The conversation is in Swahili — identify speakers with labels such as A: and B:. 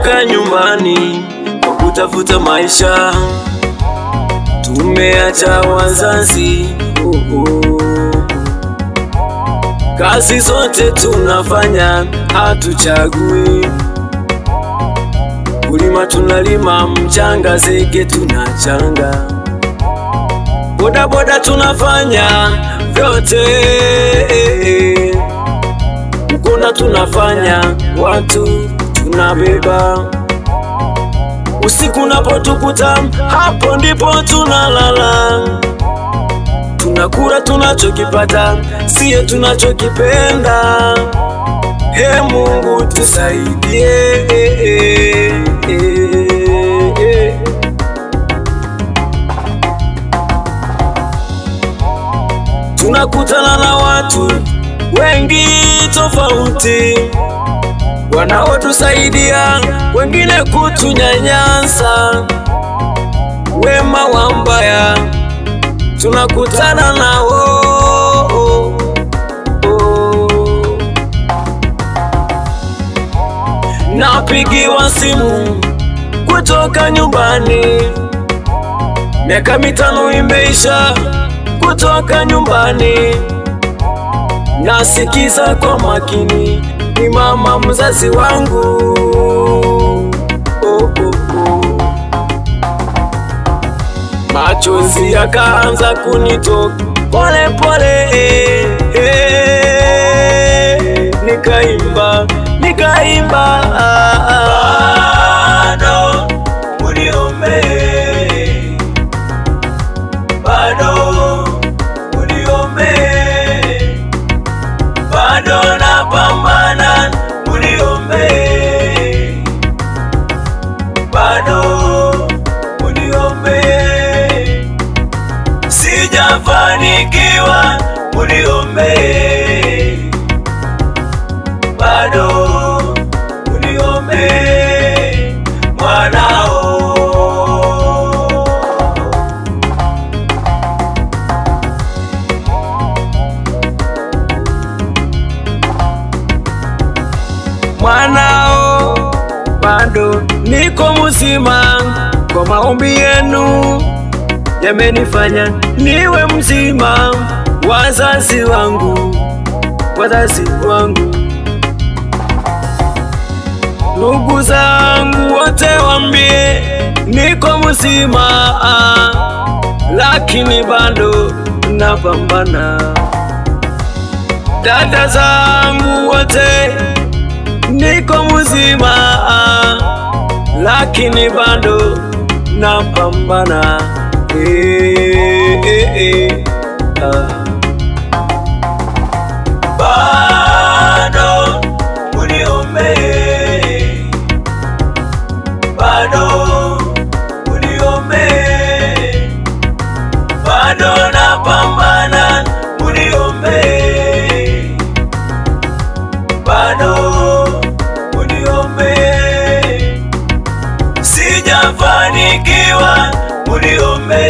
A: Tumetoka nyumbani kwa kutafuta maisha, tumeacha wazazi. Kazi zote tunafanya, hatuchagui. Kulima tunalima, mchanga zege tunachanga. Boda boda tunafanya vyote, mkono tunafanya, watu tunabeba. Usiku unapotukuta, hapo ndipo tunalala. Tunakula tunachokipata, siye tunachokipenda. He Mungu tusaidie. Tunakutana na watu wengi tofauti, wanaotusaidia, wengine kutunyanyasa. Wema wa mbaya tunakutana nao. Napigiwa simu kutoka nyumbani, miaka 5 imeisha kutoka nyumbani. Nasikiza kwa makini, ni mama mzazi wangu. Machozi yakaanza kunitoka pole pole, nikaimba bado uniombe, bado uniombe, bado napambana, uniombe, bado uniombe, sijafanikiwa, uniombe, bado uniombe, mwanao. Mwanao, bado niko mzima, kwa maombi yenu yamenifanya niwe mzima. Wazazi wangu, ndugu zangu wote waambie niko mzima, lakini bado napambana. Dada zangu wote niko mzima, lakini bado napambana. Bado uniombe, bado uniombe, bado napambana, uniombe, bado uniombe, sijafanikiwa, uniombe.